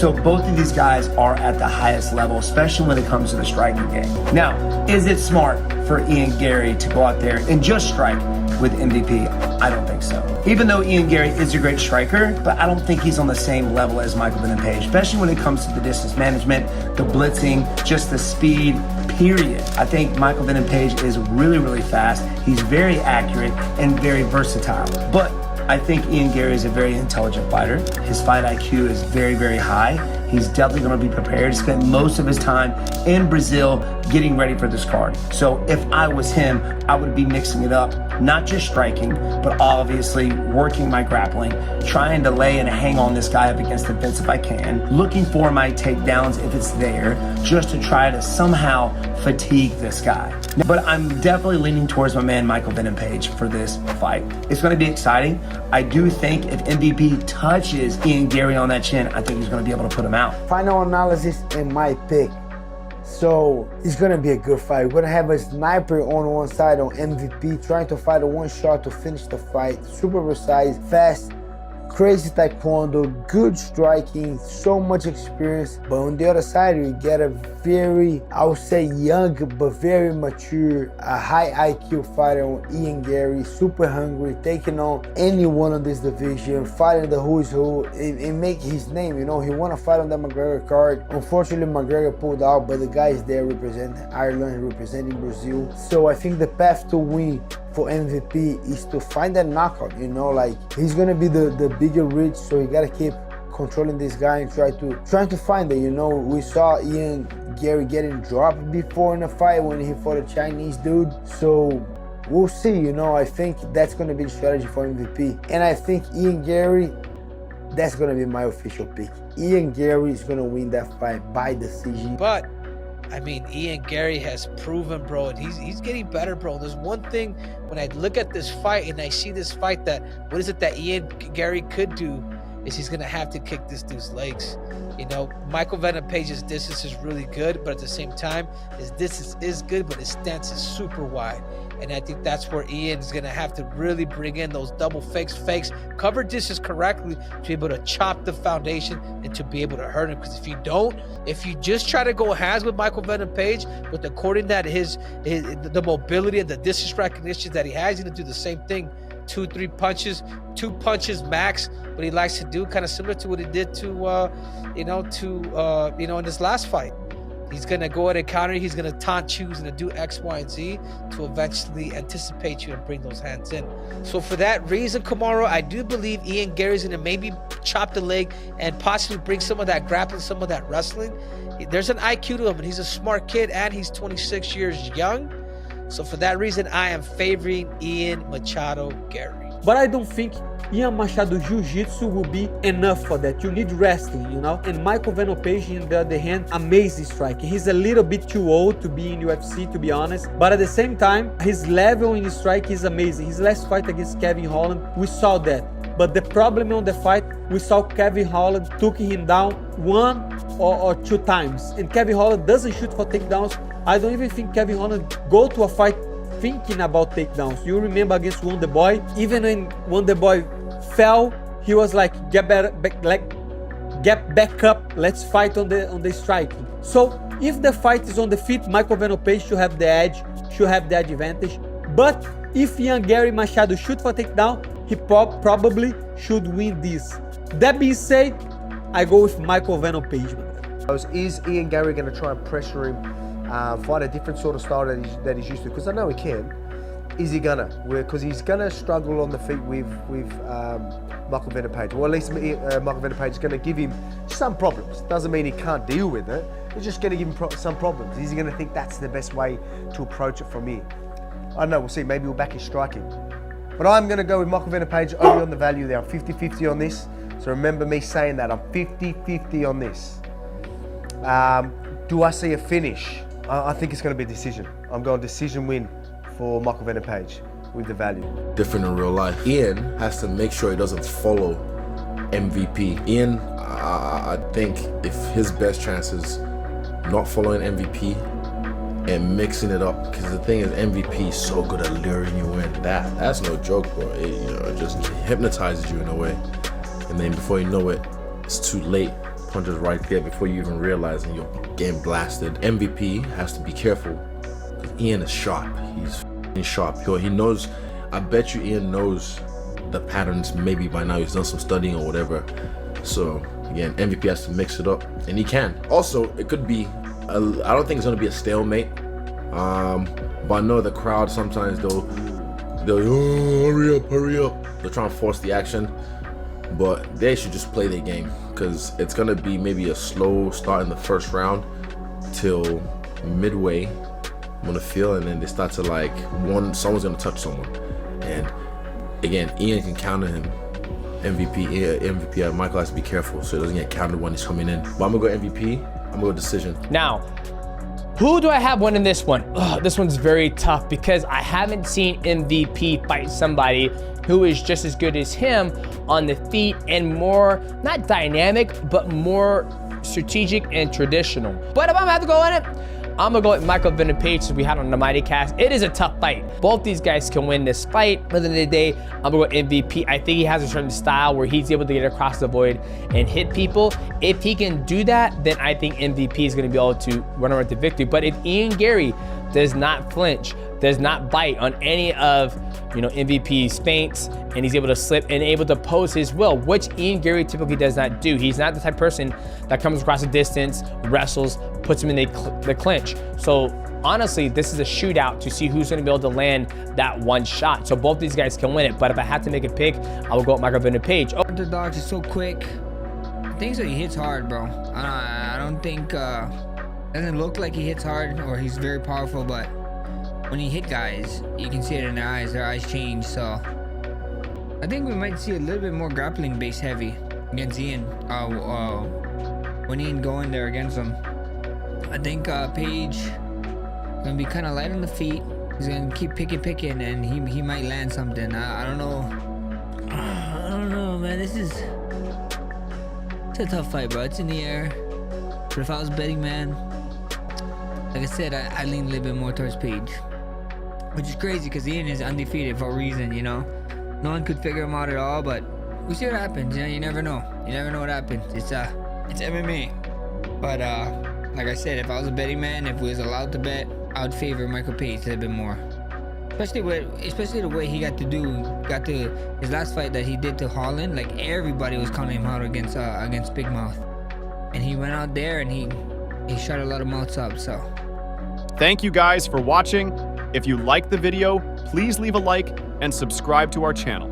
So both of these guys are at the highest level, especially when it comes to the striking game. Now, is it smart for Ian Garry to go out there and just strike with MVP? I don't think so. Even though Ian Garry is a great striker, but I don't think he's on the same level as Michael Venom Page, especially when it comes to the distance management, the blitzing, just the speed, period. I think Michael Venom Page is really, really fast. He's very accurate and very versatile. But I think Ian Garry is a very intelligent fighter. His fight IQ is very, very high. He's definitely going to be prepared. He spent most of his time in Brazil getting ready for this card. So if I was him, I would be mixing it up, not just striking, but obviously working my grappling, trying to lay and hang on this guy up against the fence if I can, looking for my takedowns if it's there, just to try to somehow fatigue this guy. But I'm definitely leaning towards my man Michael Venom Page for this fight. It's going to be exciting. I do think if MVP touches Ian Garry on that chin, I think he's going to be able to put him out. Final analysis and my pick. So it's gonna be a good fight. We're gonna have a sniper on one side on MVP, trying to fight a one shot to finish the fight. Super precise, fast, crazy taekwondo, good striking, so much experience. But on the other side, we get a very, I would say young, but very mature, a high IQ fighter on Ian Garry, super hungry, taking on anyone in this division, fighting the who's who, and make his name. You know, he won a fight on the McGregor card. Unfortunately, McGregor pulled out, but the guy is there representing Ireland, representing Brazil. So I think the path to win for MVP is to find that knockout, you know, like he's gonna be the bigger reach, so you gotta keep controlling this guy and trying to find it. You know, we saw Ian Garry getting dropped before in a fight when he fought a Chinese dude, so we'll see. You know, I think that's gonna be the strategy for MVP, and I think Ian Garry, that's gonna be my official pick. Ian Garry is gonna win that fight by decision. But I mean, Ian Garry has proven, bro, and he's getting better, bro. There's one thing when I look at this fight and I see this fight, that what is it that Ian Garry could do is he's gonna have to kick this dude's legs. You know, Michael Venom Page's distance is really good, but at the same time, his distance is good, but his stance is super wide. And I think that's where Ian is going to have to really bring in those double fakes, cover distance correctly to be able to chop the foundation and to be able to hurt him. Because if you don't, if you just try to go hands with Michael Venom Page, with according that the mobility and the distance recognition that he has, he's going to do the same thing. 2-3 punches, 2 punches max, what he likes to do, kind of similar to what he did to in this last fight. He's going to go ahead and counter. He's going to taunt you. He's going to do X, Y, and Z to eventually anticipate you and bring those hands in. So for that reason, Kamaru, I do believe Ian Garry's going to maybe chop the leg and possibly bring some of that grappling, some of that wrestling. There's an IQ to him, and he's a smart kid, and he's 26 years young. So for that reason, I am favoring Ian Machado Garry. But I don't think Ian Machado Jiu-Jitsu will be enough for that. You need wrestling, you know? And Michael Venom Page, on the other hand, amazing striker. He's a little bit too old to be in UFC, to be honest. But at the same time, his level in his strike is amazing. His last fight against Kevin Holland, we saw that. But the problem on the fight, we saw Kevin Holland took him down 1 or 2 times. And Kevin Holland doesn't shoot for takedowns. I don't even think Kevin Holland go to a fight thinking about takedowns. You remember against Wonderboy, even when Wonderboy fell, he was like, get back up, let's fight on the striking. So if the fight is on the feet, Michael Venom Page should have the edge, should have the advantage. But if Ian Garry Machado shoot for takedown, he probably should win this. That being said, I go with Michael Venom Page. Is Ian Garry going to try and pressure him, fight a different sort of style that he's used to? Because I know he can. Is he gonna? Because he's gonna struggle on the feet with Michael Venom Page. Well, at least Michael Venom Page is gonna give him some problems. Doesn't mean he can't deal with it. It's just gonna give him some problems. Is he gonna think that's the best way to approach it from here? I don't know. We'll see. Maybe he'll back his striking. But I'm gonna go with Michael Venom Page only on the value there. I'm 50-50 on this. So remember me saying that. I'm 50-50 on this. Do I see a finish? I think it's going to be a decision. I'm going decision win for Michael Venom Page with the value. Different in real life. Ian has to make sure he doesn't follow MVP. Ian, I think if his best chance is not following MVP and mixing it up, because the thing is MVP is so good at luring you in. That's no joke, bro. It just hypnotizes you in a way. And then before you know it, it's too late. punches right there before you even realize and you're getting blasted. MVP has to be careful. Ian is sharp. He's sharp. He knows, I bet you Ian knows the patterns maybe by now. He's done some studying or whatever. So again, MVP has to mix it up, and he can. Also, it could be, I don't think it's going to be a stalemate. But I know the crowd sometimes they'll hurry up. They're trying to force the action, but they should just play their game, because it's gonna be maybe a slow start in the first round till midway, I'm gonna feel, and then they start to like someone's gonna touch someone, and again, Ian can counter him. MVP, Michael has to be careful so he doesn't get countered when he's coming in. But I'm gonna go MVP. I'm gonna go decision. Now, who do I have winning this one? Ugh, this one's very tough because I haven't seen MVP fight somebody who is just as good as him on the feet and more, not dynamic, but more strategic and traditional. But if I'm gonna have to go in it, I'm gonna go with Michael Venom Page, as we had on the Mighty Cast. It is a tough fight. Both these guys can win this fight. At the end of the day, I'm gonna go MVP. I think he has a certain style where he's able to get across the void and hit people. If he can do that, then I think MVP is gonna be able to run around to victory. But if Ian Garry does not flinch, does not bite on any of MVP's feints, and he's able to slip and able to pose his will, which Ian Garry typically does not do. He's not the type of person that comes across the distance, wrestles, puts him in the clinch. So honestly, this is a shootout to see who's gonna be able to land that one shot. So both these guys can win it, but if I had to make a pick, I would go with Michael Venom Page. Underdogs is so quick. I think so. He hits hard, bro. I don't think doesn't look like he hits hard or he's very powerful, but when he hit guys, you can see it in their eyes change. So I think we might see a little bit more grappling base heavy against Ian when Ian go in there against him. I think Page gonna be kind of light on the feet. He's gonna keep picking, and he might land something. I don't know. I don't know, man. It's a tough fight, bro. It's in the air. But if I was betting, man, like I said, I lean a little bit more towards Page, which is crazy because Ian is undefeated for a reason. No one could figure him out at all. But we see what happens. You never know. You never know what happens. It's MMA. But like I said, if I was a betting man, if we was allowed to bet, I would favor Michael Page a little bit more. Especially the way he got to his last fight that he did to Holland. Like everybody was calling him out against Big Mouth, and he went out there and he shut a lot of mouths up. So thank you guys for watching. If you liked the video, please leave a like and subscribe to our channel.